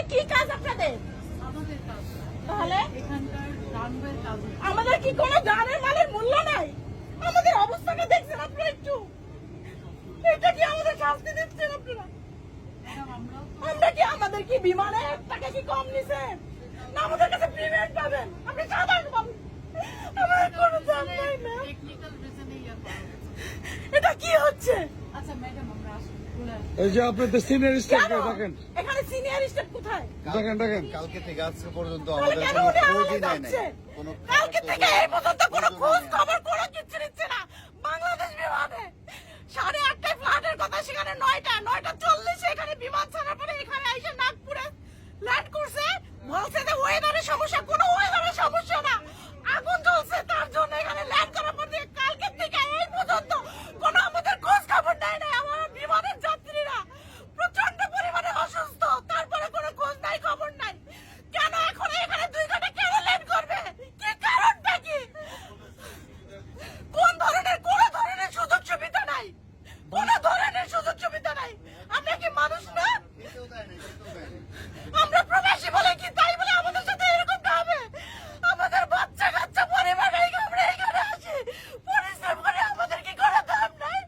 রানওয়েতে কি কাজ আপনাদের? আমাদের কাজ তাহলে এখানকার রানওয়ে কাজ। আমাদের কি কোনো জানের মালের মূল্য নাই? আমাদের অবস্থাটা দেখছেন আপনারা একটু? এটা কি আমাদের শাস্তি দিচ্ছেন আপনারা? আমরা কি আমাদের কি বিমানের টাকা কি কম নিছেন? না আমাদের কাছে পেমেন্ট পাবেন? আপনি সাধারণ পাবেন? আমাদের কোনো দাম নাই না। টেকনিক্যাল রিজনে ইয়া করা হয়েছে। এটা কি হচ্ছে? আচ্ছা ম্যাডাম আমরা আসি বলে আসি। এই যে আপনাদের সিনিয়র স্টাফকে কেন? দেখেন, এখানে সিনিয়র স্টাফ কোথায়? দেখেন কালকে থেকে আজকে পর্যন্ত তাহলে আমাদের কেন কোনো উনি খোঁজই আলাদা নেয় নাই। যাচ্ছে? কোনো কালকে থেকে এই পর্যন্ত কোনো খোঁজও খোঁজ নেয় নাই। খবর কোনো কিছু নিচ্ছে না বাংলাদেশ বিমানে। 8:30টায় ফ্লাইটের কথা, সেখানে 9:40 এখানে বিমান ছাড়ার পরে এখানে এসে নাগপুরে ল্যান্ড করছে। বলছে যে ওয়েদারের সমস্যা, কোনো ওয়েদারের সমস্যা না, আগুন জ্বলছে তার জন্য এখানে ল্যান্ড করার পর থেকে কালকে থেকে এই পর্যন্ত কোনো আমাদের খোঁজ খবর নেয় না। আমার বিমানের যাত্রীরা প্রচন্ড পরিমাণে অসুস্থ, তারপরে কোনো খোঁজ নাই খবর নাই। কেন এখন এখানে 2 ঘন্টা কেন ল্যান্ড করবে? কি কারণটা কি? কোন ধরনের কোনো ধরনের সুযোগ সুবিধা নাই, কোনো ধরনের সুযোগ সুবিধা নাই। আমরা কি মানুষ না? খেতেও দেয় নাই, খেতেও দেয় নাই। আমরা প্রবাসী বলে কি তাই বলে আমাদের সাথে এরকমটা হবে? আমাদের বাচ্চা কাচ্চা পরিবার রেখে আমরা এখানে আসি, পরিশ্রম করে, আমাদের কি কোনো দাম নাই?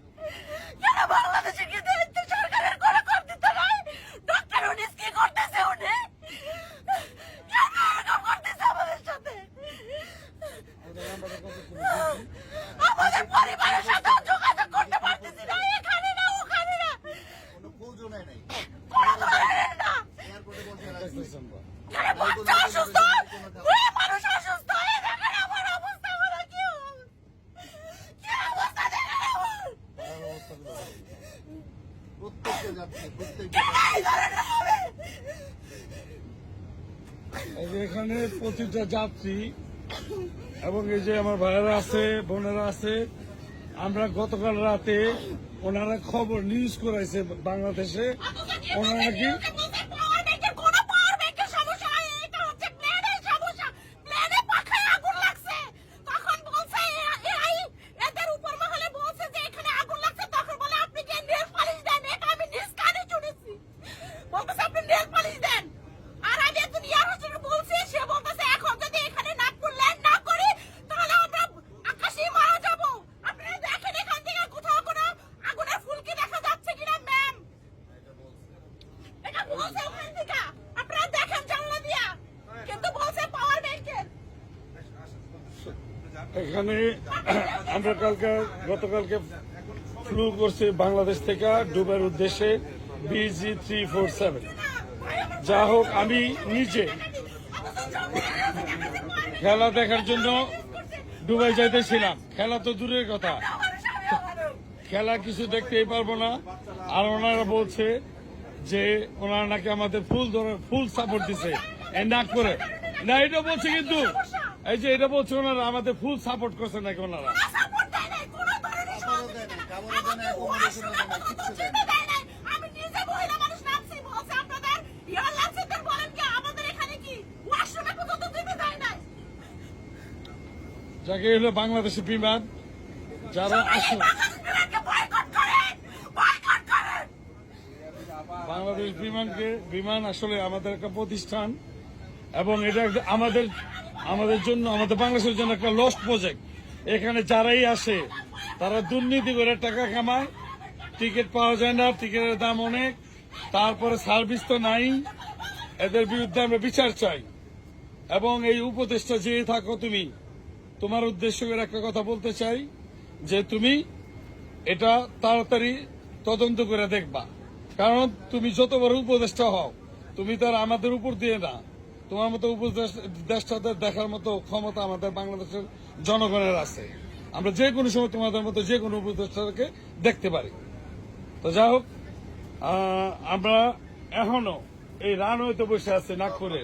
কেন বাংলাদেশে কি দায়িত্ব সরকারের কোনো কর দিতে নাই? ডক্টর উনিস কি করতেছে উনি? কেন এরকম করতেছে আমাদের সাথে? আমাদের পরিবারের সাথেও যোগাযোগ করতে পারতেছি না, এখানে না ওখানে না, কোনো খোঁজও নেয় নাই। কোনো ধরনের না। এয়ারপোর্টে বসে রাখছি। এখানে বাচ্চা অসুস্থ, মেয়ে মানুষ অসুস্থ, এই দেখেন আমার অবস্থা হলো কি হল? কি অবস্থা দেখেন আমার? প্রত্যেকটা যাচ্ছে, প্রত্যেকটা এই ধরনের হবে? এই যে এখানে প্রতিটা যাত্রী এবং এই যে আমার ভাইয়েরা আছে, বোনেরা আছে, আমরা গতকাল রাতে ওনারা খবর নিউজ করাইছে বাংলাদেশে, ওনারা নাকি পাওয়ার ব্যাংকের কোনো পাওয়ার ব্যাংকের সমস্যা নাই, এটা হচ্ছে প্লেনের সমস্যা। প্লেনে পাখায় আগুন লাগছে, তখন বলছে এদের উপর মহলে বলছে যে এখানে আগুন লাগছে, তখন বলে আপনি কি নেল পালিশ দেন? এটা আমি নিজ কানে শুনেছি, বলতেছে আপনি নেল পালিশ দেন। আর আমি একজন ইয়ার হোস্টেলে বলছি, সে বলতেছে এখন যদি এখানে নাগপুর ল্যান্ড না করি তাহলে আমরা আকাশেই মারা যাবো। আপনারা দেখেন এখান থেকে কোথাও কোনো আগুনের ফুলকি দেখা যাচ্ছে কিনা ম্যাম? এটা বলছে ওখান থেকে, আপনারা দেখেন জানলা দিয়া, কিন্তু বলছে পাওয়ার ব্যাংকের। এখানে আমরা গতকালকে ফ্লু করছি বাংলাদেশ থেকে দুবাইয়ের উদ্দেশ্যে BG347। যা হোক, আমি নিজে খেলা দেখার জন্য দুবাই যাইতেছিলাম। খেলা তো দূরের কথা, খেলা কিছু দেখতেই পারবো না। আর ওনারা বলছে যে ওনারা নাকি আমাদের ফুল সাপোর্ট দিছে এই নাগপুরে। না, এটা বলছে, কিন্তু এই যে এটা বলছে ওনারা আমাদের ফুল সাপোর্ট করছে নাকি ওনারা। সাপোর্ট দেয় নাই, কোনো ধরনের খাবারও দেয় নাই, খাবারও দেয় নাই, accommodation ও দেয় নাই, কিচ্ছু দেয় নাই। দেয় নাই। আমি নিজে মহিলা মানুষ নামছি, বলছে আপনাদের এয়ারলাইন্সের বলেন কি আমাদের এখানে কি ওয়াশরুমে পর্যন্ত দিতে দেয় নাই। যাকে হলো বাংলাদেশের বিমান যারা আসে, বাংলাদেশ বিমানকে বয়কট করেন, বয়কট করেন। বাংলাদেশ বিমান আসলে আমাদের একটা প্রতিষ্ঠান এবং এটা আমাদের জন্য, আমাদের বাংলাদেশের জন্য একটা লস্ট প্রজেক্ট। এখানে যারাই আসে তারা দুর্নীতি করে টাকা কামায়, টিকিট পাওয়া যায় না, টিকিটের দাম অনেক, তারপরে সার্ভিস তো নাই। এদের বিরুদ্ধে আমরা বিচার চাই। এবং এই উপদেশটা যে থাকো তুমি, তোমার উদ্দেশ্য করে একটা কথা বলতে চাই যে তুমি এটা তাড়াতাড়ি তদন্ত করে দেখবা। কারণ তুমি যত বড় উপদেষ্টা হও, তুমি তো আর আমাদের উপর দিয়ে না, তোমার মতো উপদেষ্টাদের দেখার মতো ক্ষমতা আমাদের বাংলাদেশের জনগণের আছে। আমরা যে কোনো সময় তোমাদের মতো যে কোনো উপদেষ্টাকে দেখতে পারি। তো যাই হোক, আমরা এখনো এই রানওয়েতে বসে আছি নাগপুরে।